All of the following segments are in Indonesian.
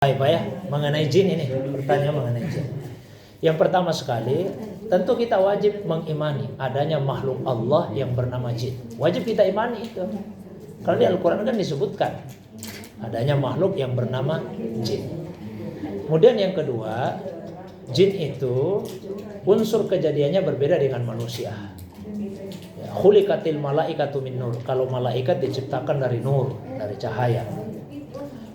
Baik Pak ya, mengenai jin ini, pertanyaan mengenai jin. Yang pertama sekali, tentu kita wajib mengimani adanya makhluk Allah yang bernama jin. Wajib kita imani itu. Kalau di Al-Quran kan disebutkan adanya makhluk yang bernama jin. Kemudian yang kedua, jin itu unsur kejadiannya berbeda dengan manusia. Khuliqatil malaikatu min nur. Kalau malaikat diciptakan dari nur, dari cahaya.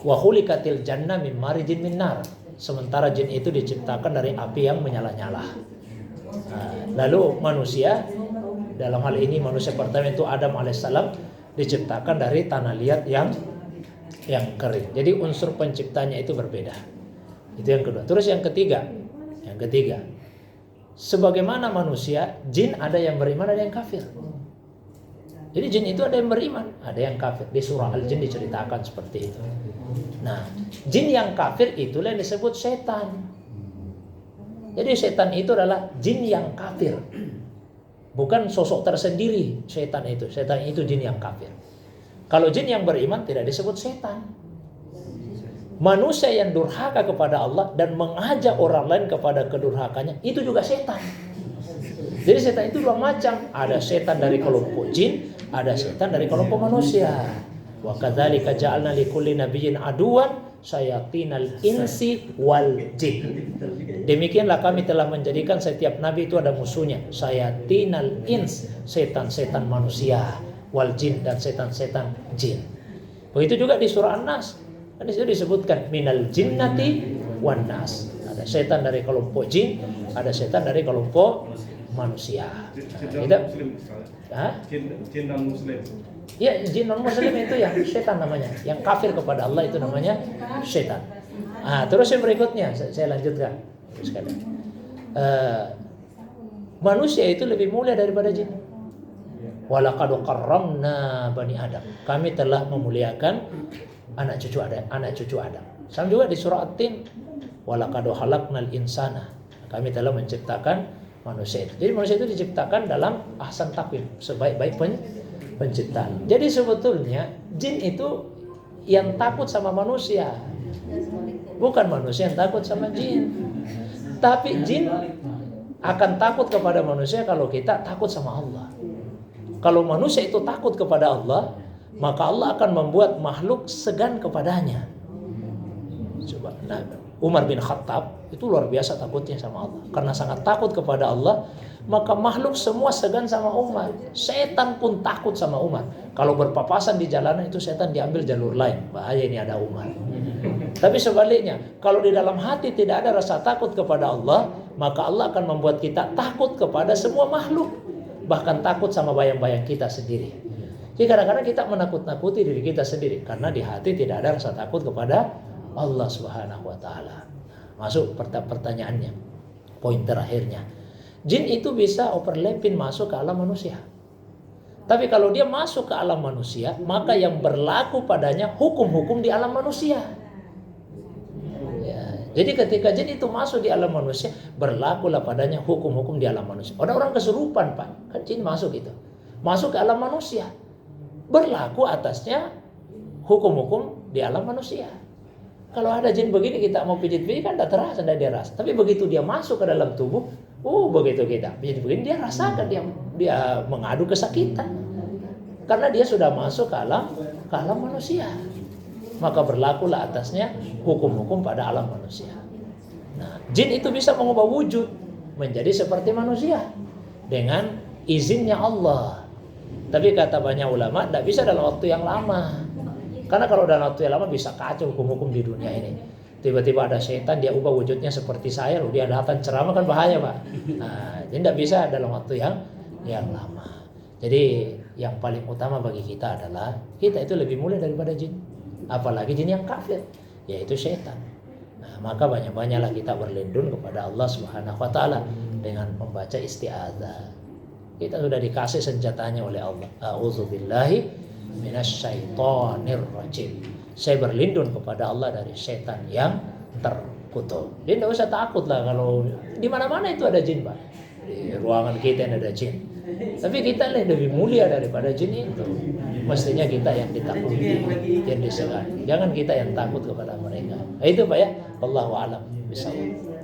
Wa khuliqatil jannah min marijin min nar. Sementara jin itu diciptakan dari api yang menyala-nyala. Lalu manusia, dalam hal ini manusia pertama itu Adam alaihissalam, diciptakan dari tanah liat yang kering. Jadi unsur penciptanya itu berbeda. Itu yang kedua. Terus yang ketiga, sebagaimana manusia, jin ada yang beriman, ada yang kafir. Jadi jin itu ada yang beriman, ada yang kafir. Di surah Al-Jin diceritakan seperti itu. Nah, jin yang kafir itulah yang disebut setan. Jadi setan itu adalah jin yang kafir. Bukan sosok tersendiri setan itu. Setan itu jin yang kafir. Kalau jin yang beriman tidak disebut setan. Manusia yang durhaka kepada Allah dan mengajak orang lain kepada kedurhakannya, itu juga setan. Jadi setan itu dua macam. Ada setan dari kelompok jin, ada setan dari kelompok manusia. Wa kadzalika ja'alna likulli nabiyyin aduwan syayatinal insi wal jin. Demikianlah kami telah menjadikan setiap nabi itu ada musuhnya. Syayatinal ins, setan-setan manusia, wal jin, dan setan-setan jin. Begitu juga di surah An-Nas. Di situ disebutkan minal jinnati wan nas. Ada setan dari kelompok jin, ada setan dari kelompok manusia. Jin non muslim. Ya, jin non muslim itu yang setan namanya, yang kafir kepada Allah itu namanya setan. Terus yang berikutnya saya lanjutkan sekali. Manusia itu lebih mulia daripada jin. Walaqad karramna bani Adam. Kami telah memuliakan anak cucu Adam. Sama juga di surah At-Tin, walaqad khalaqnal insana. Kami telah menciptakan manusia itu. Jadi manusia itu diciptakan dalam ahsan taqwim, sebaik-baik penciptaan. Jadi sebetulnya jin itu yang takut sama manusia. Bukan manusia yang takut sama jin. Tapi jin akan takut kepada manusia kalau kita takut sama Allah. Kalau manusia itu takut kepada Allah, maka Allah akan membuat makhluk segan kepadanya. Coba, Umar bin Khattab itu luar biasa takutnya sama Allah. Karena sangat takut kepada Allah, maka makhluk semua segan sama Umar. Setan pun takut sama Umar. Kalau berpapasan di jalanan itu setan diambil jalur lain. Bahaya ini ada Umar. Tapi sebaliknya, kalau di dalam hati tidak ada rasa takut kepada Allah, maka Allah akan membuat kita takut kepada semua makhluk. Bahkan takut sama bayang-bayang kita sendiri. Jadi kadang-kadang kita menakut-nakuti diri kita sendiri karena di hati tidak ada rasa takut kepada Allah Subhanahu wa taala. Masuk pertanyaannya. Poin terakhirnya. Jin itu bisa overlapping masuk ke alam manusia. Tapi kalau dia masuk ke alam manusia, maka yang berlaku padanya hukum-hukum di alam manusia. Ya, jadi ketika jin itu masuk di alam manusia, berlakulah padanya hukum-hukum di alam manusia. Ada orang kesurupan, Pak. Kan jin masuk itu. Masuk ke alam manusia. Berlaku atasnya hukum-hukum di alam manusia. Kalau ada jin begini kita mau pijit-pijit kan tidak terasa, tidak dia rasa. Tapi begitu dia masuk ke dalam tubuh, begitu kita pijit begini dia rasakan, dia mengadu kesakitan. Karena dia sudah masuk ke alam manusia. Maka berlakulah atasnya hukum-hukum pada alam manusia. Nah, jin itu bisa mengubah wujud menjadi seperti manusia dengan izinnya Allah. Tapi kata banyak ulama, tidak bisa dalam waktu yang lama. Karena kalau dalam waktu yang lama bisa kacau hukum-hukum di dunia ini. Tiba-tiba ada setan, dia ubah wujudnya seperti saya, lalu dia datang ceramah, kan bahaya, Pak. Nah, jadi tidak bisa dalam waktu yang lama. Jadi yang paling utama bagi kita adalah kita itu lebih mulia daripada jin. Apalagi jin yang kafir, yaitu setan. Nah, maka banyak-banyaklah kita berlindung kepada Allah Subhanahu wa taala dengan membaca isti'adzah. Kita sudah dikasih senjatanya oleh Allah. A'udzubillahi minasyaitonir rajim. Saya berlindung kepada Allah dari setan yang terkutuk. Jadi tidak usah takut lah kalau di mana-mana itu ada jin, Pak. Di ruangan kita ada jin. Tapi kita lebih mulia daripada jin itu. mestinya kita yang ditakuti, yang disegani. Jangan kita yang takut kepada mereka. Nah, itu Pak ya. Wallahu a'lam bishawab.